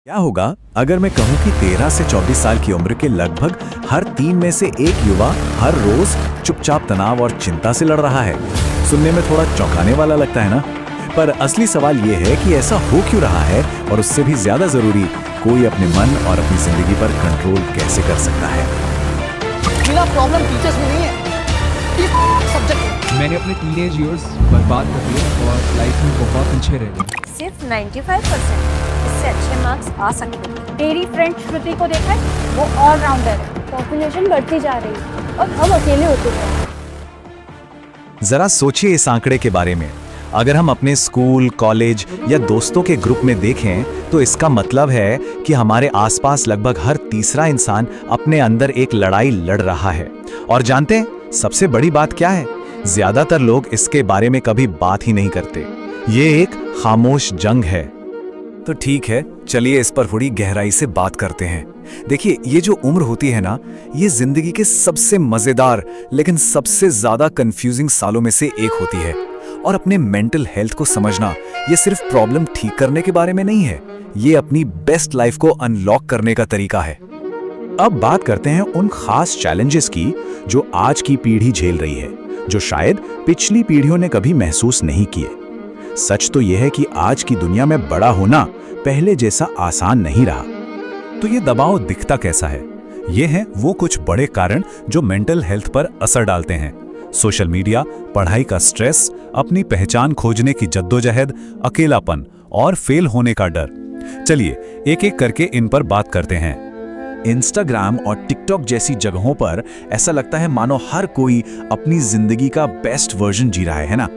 क्या होगा अगर मैं कहूं कि 13 से 24 साल की उम्र के लगभग हर 3 में से एक युवा हर रोज चुपचाप तनाव और चिंता से लड़ रहा है। सुनने में थोड़ा चौंकाने वाला लगता है ना, पर असली सवाल ये है कि ऐसा हो क्यों रहा है, और उससे भी ज्यादा जरूरी, कोई अपने मन और अपनी जिंदगी पर कंट्रोल कैसे कर सकता है। मेरा प्रॉब्लम टीचर्स में नहीं है, इस सब्जेक्ट में। मैंने अपने टीनेज ईयर्स बर्बाद कर दिए और लाइफ में बहुत पीछे रह गए। सिर्फ 95%, इससे अच्छे मार्क्स आ सकते हैं। तेरी फ्रेंड श्रुति को देखा है, वो ऑल राउंडर है। पॉपुलेशन बढ़ती जा रही है और हम अकेले होते जा रहे हैं। जरा सोचिए इस आंकड़े के बारे में। अगर हम अपने स्कूल, कॉलेज या दोस्तों के ग्रुप में देखें तो इसका मतलब है कि हमारे आसपास लगभग हर तीसरा इंसान अपने अंदर एक लड़ाई लड़ रहा है। और जानते हैं सबसे बड़ी बात क्या है? ज्यादातर लोग इसके बारे में कभी बात ही नहीं करते। ये एक खामोश जंग है। तो ठीक है, चलिए इस पर थोड़ी गहराई से बात करते हैं। देखिए, ये जो उम्र होती है ना, ये जिंदगी के सबसे मजेदार लेकिन सबसे ज्यादा कंफ्यूजिंग सालों में से एक होती है। और अपने मेंटल हेल्थ को समझना ये सिर्फ प्रॉब्लम ठीक करने के बारे में नहीं है, ये अपनी बेस्ट लाइफ को अनलॉक करने का तरीका है। अब बात करते हैं उन खास चैलेंजेस की जो आज की पीढ़ी झेल रही है, जो शायद पिछली पीढ़ियों ने कभी महसूस नहीं किए। सच तो यह है कि आज की दुनिया में बड़ा होना पहले जैसा आसान नहीं रहा। तो ये दबाव दिखता कैसा है? ये हैं वो कुछ बड़े कारण जो मेंटल हेल्थ पर असर डालते हैं। सोशल मीडिया, पढ़ाई का स्ट्रेस, अपनी पहचान खोजने की जद्दोजहद, अकेलापन और फेल होने का डर। चलिए एक एक करके इन पर बात करते हैं। इंस्टाग्राम और टिकटॉक जैसी जगहों पर ऐसा लगता है मानो हर कोई अपनी जिंदगी का बेस्ट वर्जन जी रहा है ना?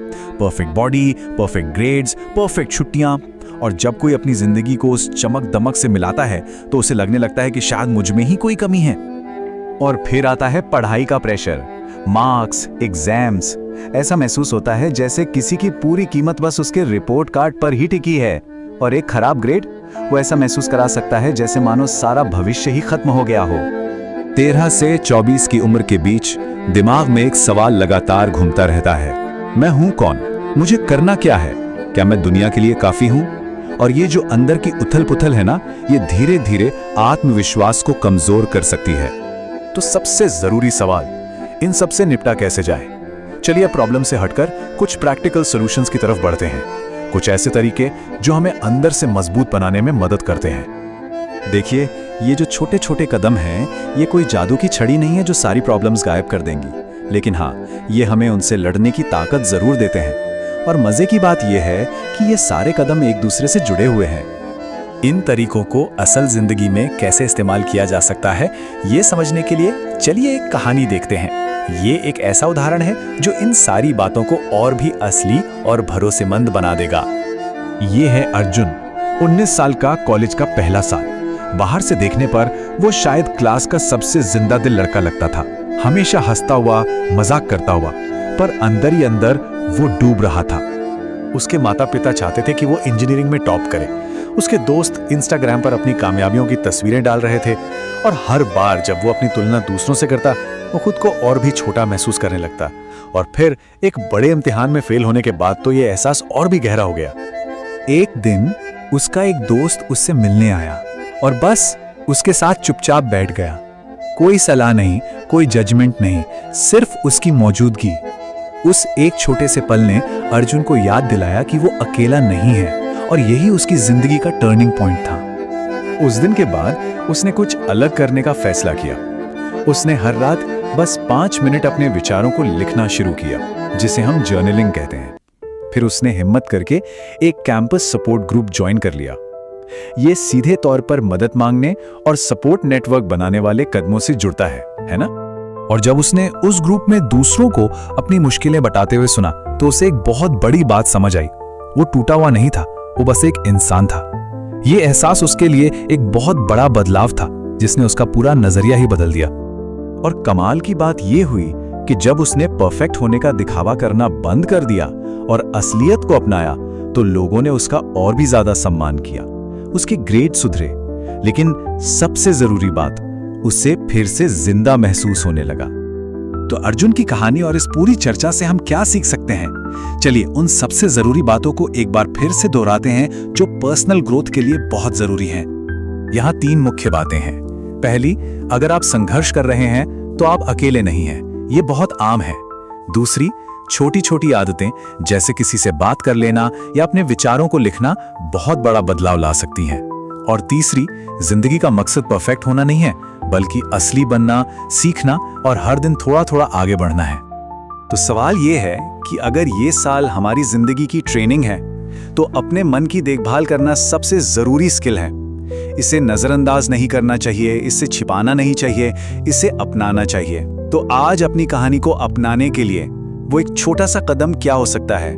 Perfect body, perfect grades, perfect छुट्टियां। और जब कोई अपनी जिंदगी को उस चमक दमक से मिलाता है तो उसे लगने लगता है कि शायद मुझ में ही कोई कमी है। और फिर आता है पढ़ाई का प्रेशर, मार्क्स, एग्जाम्स। ऐसा महसूस होता है जैसे किसी की पूरी कीमत बस उसके रिपोर्ट कार्ड पर ही टिकी है। और एक खराब ग्रेड, वो ऐसा महसूस करा सकता है जैसे मानो सारा भविष्य ही खत्म हो गया हो। 13 से 24 की उम्र के बीच दिमाग में एक सवाल लगातार घूमता रहता है, मैं हूं कौन? मुझे करना क्या है? क्या मैं दुनिया के लिए काफी हूं? और ये जो अंदर की उथल पुथल है ना, ये धीरे धीरे आत्मविश्वास को कमजोर कर सकती है। तो सबसे जरूरी सवाल, इन सब से निपटा कैसे जाए? चलिए प्रॉब्लम से हटकर कुछ प्रैक्टिकल सॉल्यूशंस की तरफ बढ़ते हैं। कुछ ऐसे तरीके जो हमें अंदर से मजबूत बनाने में मदद करते हैं। देखिए, ये जो छोटे छोटे कदम हैं, ये कोई जादू की छड़ी नहीं है जो सारी प्रॉब्लम्स गायब कर देंगी, लेकिन हाँ, ये हमें उनसे लड़ने की ताकत जरूर देते हैं। और मजे की बात यह है कि ये सारे कदम एक दूसरे से जुड़े हुए हैं। इन तरीकों को असल जिंदगी में कैसे इस्तेमाल किया जा सकता है, ये समझने के लिए चलिए एक कहानी देखते हैं। ये एक ऐसा उदाहरण है जो इन सारी बातों को और भी असली और भरोसेमंद बना देगा। ये है अर्जुन, 19 साल का, कॉलेज का पहला साल। बाहर से देखने पर वो शायद क्लास का सबसे जिंदा दिल लड़का लगता था, हमेशा हंसता हुआ, मजाक करता हुआ, पर अंदर ही अंदर वो डूब रहा था। उसके माता पिता चाहते थे कि वो इंजीनियरिंग में टॉप करे। उसके दोस्त इंस्टाग्राम पर अपनी कामयाबियों की तस्वीरें डाल रहे थे, और हर बार जब वो अपनी तुलना दूसरों से करता, वो खुद को और भी छोटा महसूस करने लगता। और फिर एक बड़े इम्तिहान में फेल होने के बाद तो ये एहसास और भी गहरा हो गया। एक दिन उसका एक दोस्त उससे मिलने आया और बस उसके साथ चुपचाप बैठ गया। कोई सलाह नहीं, कोई जजमेंट नहीं, सिर्फ उसकी मौजूदगी। उस एक छोटे से पल ने अर्जुन को याद दिलाया कि वो अकेला नहीं है, और यही उसकी जिंदगी का टर्निंग पॉइंट था। उस दिन के बाद उसने कुछ अलग करने का फैसला किया। उसने हर रात बस 5 मिनट अपने विचारों को लिखना शुरू किया, जिसे हम जर्नलिंग कहते हैं। फिर उसने हिम्मत करके एक कैंपस सपोर्ट ग्रुप ज्वाइन कर लिया। ये सीधे तौर पर मदद मांगने और सपोर्ट नेटवर्क बनाने वाले कदमों से जुड़ता है ना? और जब उसने उस ग्रुप में दूसरों को अपनी मुश्किलें बताते हुए सुना तो उसे एक बहुत बड़ी बात समझ आई। वो टूटा हुआ नहीं था, वो बस एक इंसान था। ये एहसास उसके लिए एक बहुत बड़ा बदलाव था, जिसने उसका पूरा नजरिया ही बदल दिया। और कमाल की बात यह हुई कि जब उसने परफेक्ट होने का दिखावा करना बंद कर दिया और असलियत को अपनाया, तो लोगों ने उसका और भी ज्यादा सम्मान किया। उसके ग्रेड सुधरे, लेकिन सबसे जरूरी बात, उसे फिर से जिंदा महसूस होने लगा। तो अर्जुन की कहानी और इस पूरी चर्चा से हम क्या सीख सकते हैं? चलिए उन सबसे जरूरी बातों को एक बार फिर से दोहराते हैं जो पर्सनल ग्रोथ के लिए बहुत जरूरी हैं। यहाँ 3 मुख्य बातें हैं। पहली, अगर आप संघर्ष कर रहे हैं तो आप अकेले नहीं हैं, ये बहुत आम है। दूसरी, छोटी छोटी आदतें जैसे किसी से बात कर लेना या अपने विचारों को लिखना बहुत बड़ा बदलाव ला सकती हैं। और तीसरी, जिंदगी का मकसद परफेक्ट होना नहीं है, बल्कि असली बनना, सीखना और हर दिन थोड़ा थोड़ा आगे बढ़ना है। तो सवाल ये है कि अगर ये साल हमारी जिंदगी की ट्रेनिंग है, तो अपने मन की देखभाल करना सबसे जरूरी स्किल है। इसे नजरअंदाज नहीं करना चाहिए, इसे छिपाना नहीं चाहिए, इसे अपनाना चाहिए। तो आज अपनी कहानी को अपनाने के लिए वो एक छोटा सा कदम क्या हो सकता है?